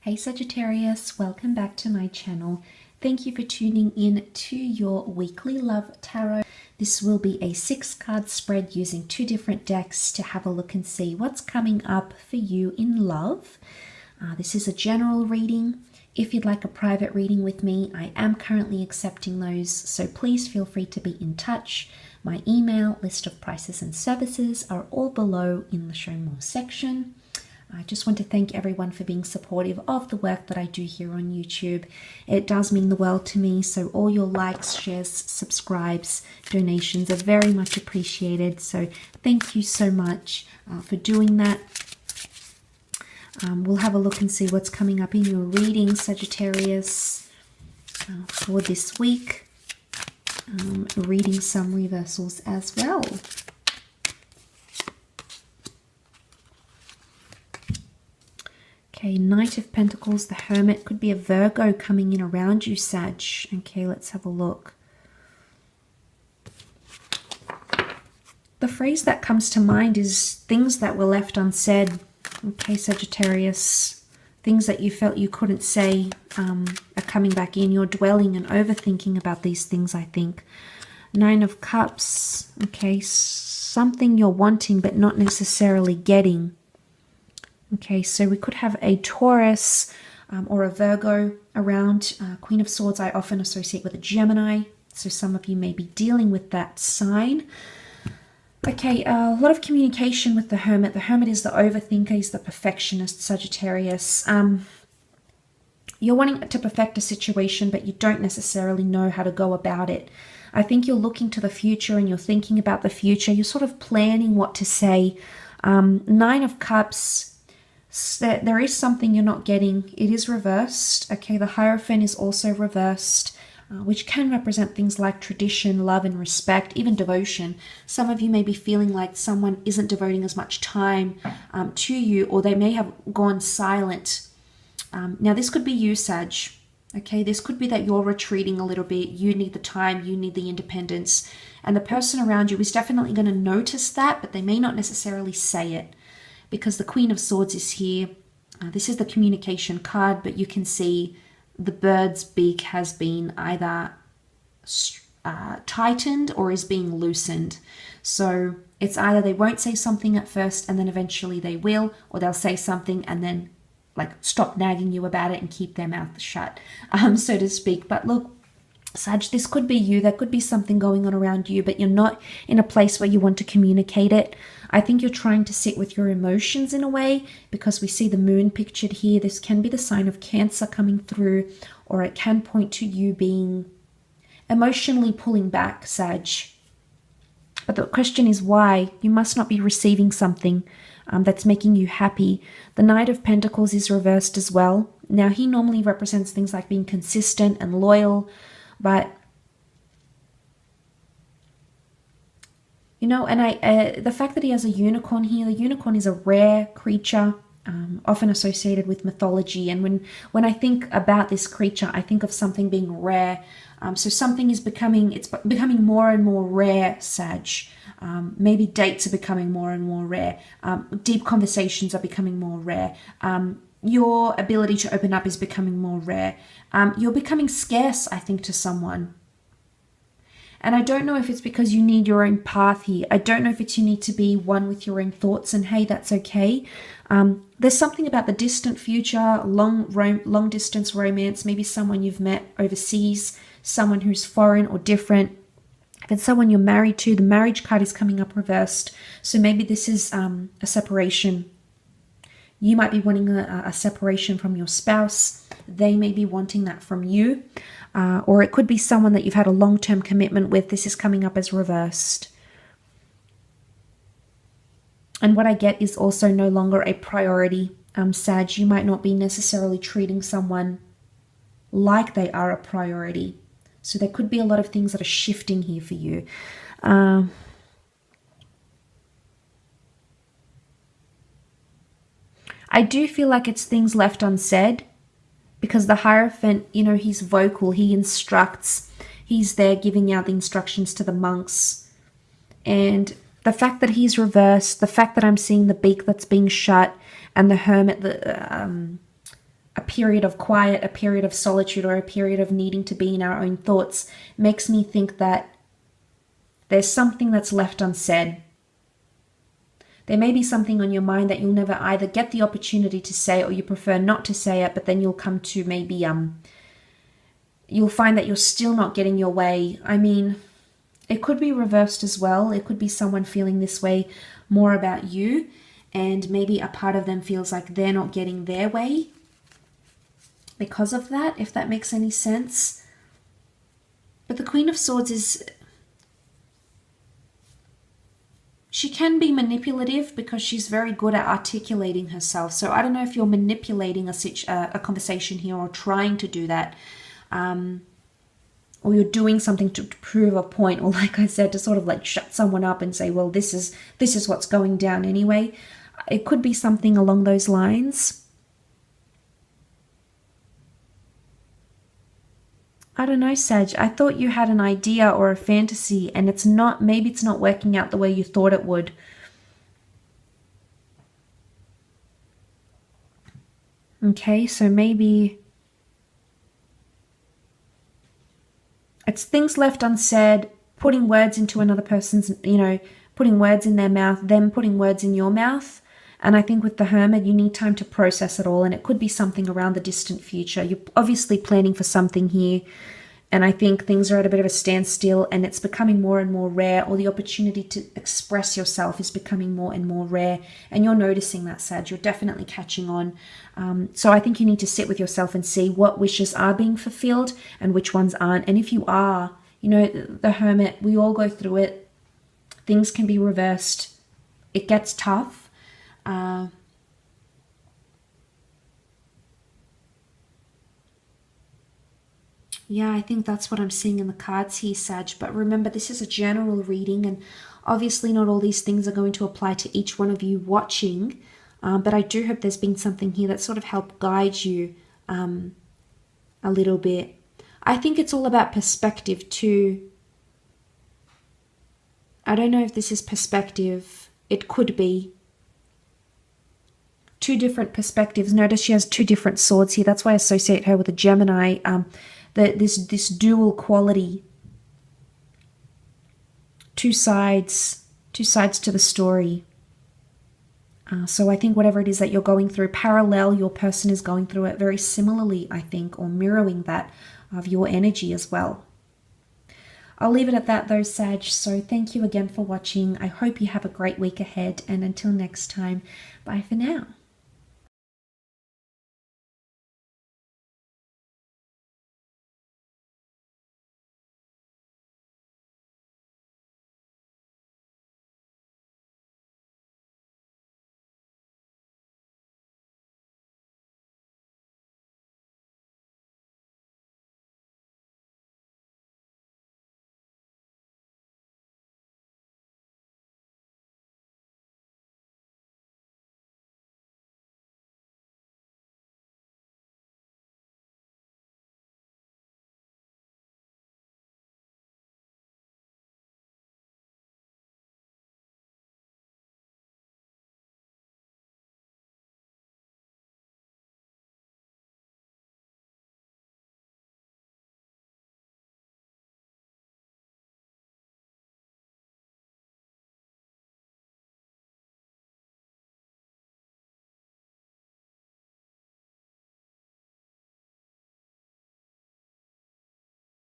Hey Sagittarius, welcome back to my channel. Thank you for tuning in to your weekly love tarot. This will be a 6-card spread using 2 different decks to have a look and see what's coming up for you in love. This is a general reading. If you'd like a private reading with me, I am currently accepting those, so please feel free to be in touch. My email, list of prices and services are all below in the Show More section. I just want to thank everyone for being supportive of the work that I do here on YouTube. It does mean the world to me, so all your likes, shares, subscribes, donations are very much appreciated. So thank you so much for doing that. We'll have a look and see what's coming up in your reading, Sagittarius, for this week. Reading some reversals as well. Okay, Knight of Pentacles, the Hermit. Could be a Virgo coming in around you, Sag. Okay, let's have a look. The phrase that comes to mind is things that were left unsaid. Okay, Sagittarius. Things that you felt you couldn't say are coming back in. You're dwelling and overthinking about these things, I think. 9 of Cups. Okay, something you're wanting but not necessarily getting. Okay, so we could have a Taurus or a Virgo around. Queen of Swords I often associate with a Gemini, so some of you may be dealing with that sign. Okay, a lot of communication with the Hermit. The Hermit is the overthinker, he's the perfectionist, Sagittarius. You're wanting to perfect a situation, but you don't necessarily know how to go about it. I think you're looking to the future and you're thinking about the future. You're sort of planning what to say. 9 of Cups. There is something you're not getting. It is reversed. Okay, the Hierophant is also reversed, which can represent things like tradition, love and respect, even devotion. Some of you may be feeling like someone isn't devoting as much time to you, or they may have gone silent. Now, this could be you, Sag. Okay, this could be that you're retreating a little bit. You need the time, you need the independence. And the person around you is definitely going to notice that, but they may not necessarily say it. Because the Queen of Swords is here. This is the communication card, but you can see the bird's beak has been either tightened or is being loosened. So it's either they won't say something at first and then eventually they will, or they'll say something and then like stop nagging you about it and keep their mouth shut, so to speak. But look, Sag, this could be you. There could be something going on around you, but you're not in a place where you want to communicate it. I think you're trying to sit with your emotions in a way, because we see the moon pictured here. This can be the sign of Cancer coming through, or it can point to you being emotionally pulling back, Sag. But the question is why? You must not be receiving something that's making you happy. The Knight of Pentacles is reversed as well. Now, he normally represents things like being consistent and loyal, but you know, and the fact that he has a unicorn here, the unicorn is a rare creature, often associated with mythology. And when I think about this creature, I think of something being rare. So something is becoming more and more rare, Sag. Maybe dates are becoming more and more rare. Deep conversations are becoming more rare. Your ability to open up is becoming more rare. You're becoming scarce, I think, to someone. And I don't know if it's because you need your own path here. I don't know if it's you need to be one with your own thoughts, and hey, that's okay. There's something about the distant future, long distance romance, maybe someone you've met overseas, someone who's foreign or different. If it's someone you're married to, the marriage card is coming up reversed. So maybe this is a separation. You might be wanting a separation from your spouse. They may be wanting that from you. Or it could be someone that you've had a long-term commitment with. This is coming up as reversed. And what I get is also no longer a priority. Sag, you might not be necessarily treating someone like they are a priority. So there could be a lot of things that are shifting here for you. I do feel like it's things left unsaid, because the Hierophant, you know, he's vocal, he instructs, he's there giving out the instructions to the monks. And the fact that he's reversed, the fact that I'm seeing the beak that's being shut, and the Hermit, a period of quiet, a period of solitude, or a period of needing to be in our own thoughts makes me think that there's something that's left unsaid. There may be something on your mind that you'll never either get the opportunity to say, or you prefer not to say it, but then you'll come to maybe, you'll find that you're still not getting your way. I mean, it could be reversed as well. It could be someone feeling this way more about you, and maybe a part of them feels like they're not getting their way because of that, if that makes any sense. But the Queen of Swords is, she can be manipulative because she's very good at articulating herself. So I don't know if you're manipulating a conversation here, or trying to do that, or you're doing something to prove a point, or like I said, to sort of like shut someone up and say, well, this is what's going down anyway. It could be something along those lines. I don't know, Sag. I thought you had an idea or a fantasy, and it's not, maybe it's not working out the way you thought it would. Okay, so maybe it's things left unsaid, putting words into another person's, putting words in their mouth, them putting words in your mouth. And I think with the Hermit, you need time to process it all. And it could be something around the distant future. You're obviously planning for something here. And I think things are at a bit of a standstill, and it's becoming more and more rare, or the opportunity to express yourself is becoming more and more rare. And you're noticing that, Sag. You're definitely catching on. So I think you need to sit with yourself and see what wishes are being fulfilled and which ones aren't. And if you are, the Hermit, we all go through it. Things can be reversed. It gets tough. Yeah, I think that's what I'm seeing in the cards here, Sag. But remember, this is a general reading, and obviously not all these things are going to apply to each one of you watching. But I do hope there's been something here that sort of helped guide you a little bit. I think it's all about perspective too. I don't know if this is perspective. It could be. Two different perspectives. Notice she has two different swords here. That's why I associate her with a Gemini. This dual quality. Two sides to the story. So I think whatever it is that you're going through, parallel, your person is going through it very similarly, I think, or mirroring that of your energy as well. I'll leave it at that though, Sag. So thank you again for watching. I hope you have a great week ahead, and until next time, bye for now.